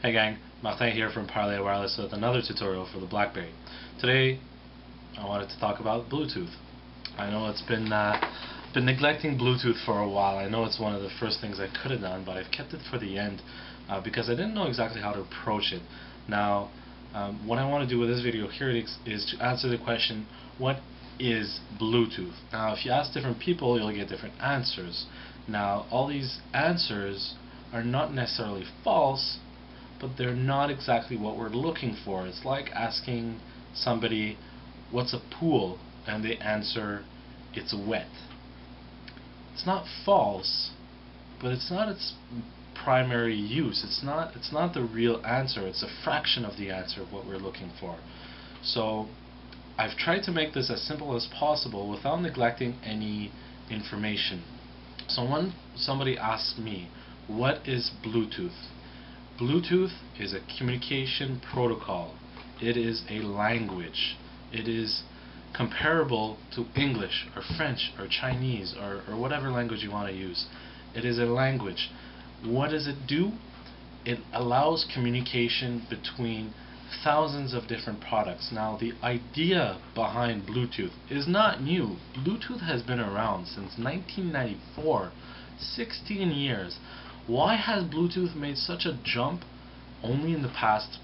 Hey gang, Martin here from Parley Wireless with another tutorial for the Blackberry. Today I wanted to talk about Bluetooth. I know it's been neglecting Bluetooth for a while. I know it's one of the first things I could have done, but I've kept it for the end because I didn't know exactly how to approach it. Now, what I want to do with this video here is to answer the question, what is Bluetooth? Now, if you ask different people, you'll get different answers. Now, all these answers are not necessarily false, but they're not exactly what we're looking for. It's like asking somebody, what's a pool? And they answer, it's wet. It's not false, but it's not its primary use. It's not the real answer. It's a fraction of the answer of what we're looking for. So I've tried to make this as simple as possible without neglecting any information. So when somebody asks me, what is Bluetooth? Bluetooth is a communication protocol. It is a language. It is comparable to English or French or Chinese or whatever language you want to use. It is a language. What does it do? It allows communication between thousands of different products. Now, the idea behind Bluetooth is not new. Bluetooth has been around since 1994, 16 years. Why has Bluetooth made such a jump only in the past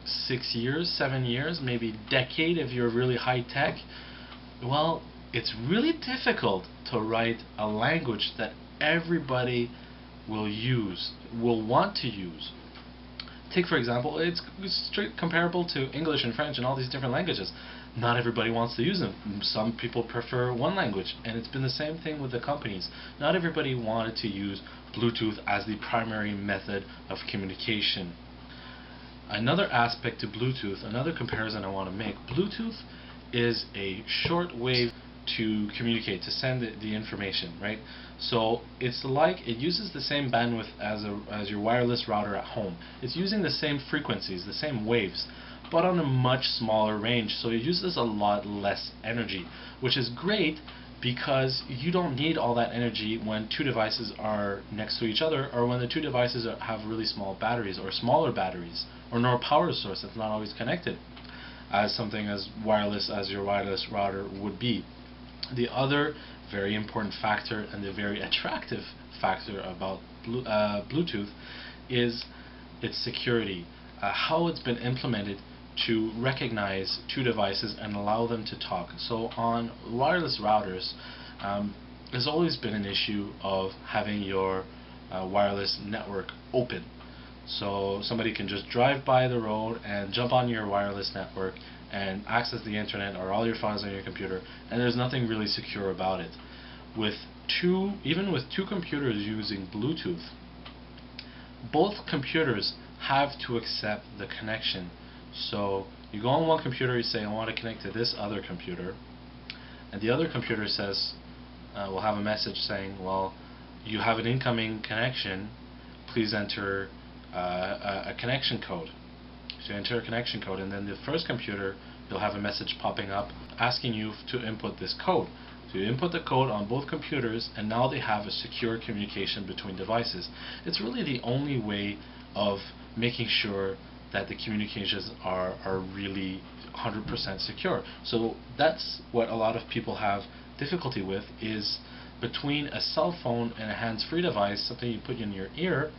6 years, 7 years, maybe decade if you're really high tech? Well, it's really difficult to write a language that everybody will use, will want to use. Take for example, it's straight comparable to English and French and all these different languages. Not everybody wants to use them. Some people prefer one language, and it's been the same thing with the companies. Not everybody wanted to use Bluetooth as the primary method of communication. Another aspect to Bluetooth, another comparison I want to make, Bluetooth is a short wave to communicate, to send the information, right? So it's like it uses the same bandwidth as your wireless router at home. It's using the same frequencies, the same waves, but on a much smaller range, so it uses a lot less energy, which is great because you don't need all that energy when two devices are next to each other, or when the two devices have really small batteries or smaller batteries, or no power source that's not always connected as something as wireless as your wireless router would be. The other very important factor and the very attractive factor about Bluetooth is its security, how it's been implemented to recognize two devices and allow them to talk. So on wireless routers, there's always been an issue of having your wireless network open. So somebody can just drive by the road and jump on your wireless network and access the internet or all your files on your computer, and there's nothing really secure about it. Even with two computers using Bluetooth, both computers have to accept the connection. So you go on one computer, you say, I want to connect to this other computer, and the other computer says, will have a message saying, well, you have an incoming connection, please enter a connection code. So you enter a connection code, and then the first computer, you'll have a message popping up asking you to input this code. So you input the code on both computers, and now they have a secure communication between devices. It's really the only way of making sure that the communications are really 100% secure. So that's what a lot of people have difficulty with, is between a cell phone and a hands-free device, something you put in your ear.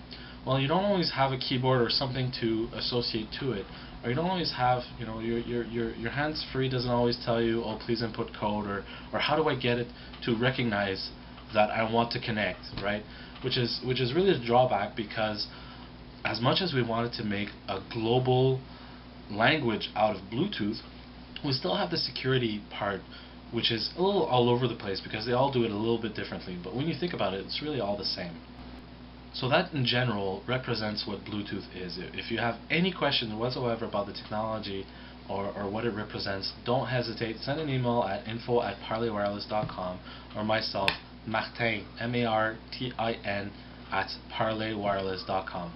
Well, you don't always have a keyboard or something to associate to it, or you don't always have, your hands-free doesn't always tell you, oh, please input code, or how do I get it to recognize that I want to connect, right? Which is really the drawback, because as much as we wanted to make a global language out of Bluetooth, we still have the security part, which is a little all over the place because they all do it a little bit differently. But when you think about it, it's really all the same. So that in general represents what Bluetooth is. If you have any questions whatsoever about the technology or what it represents, don't hesitate. Send an email at info@parleywireless.com, or myself, Martin, Martin, @parleywireless.com.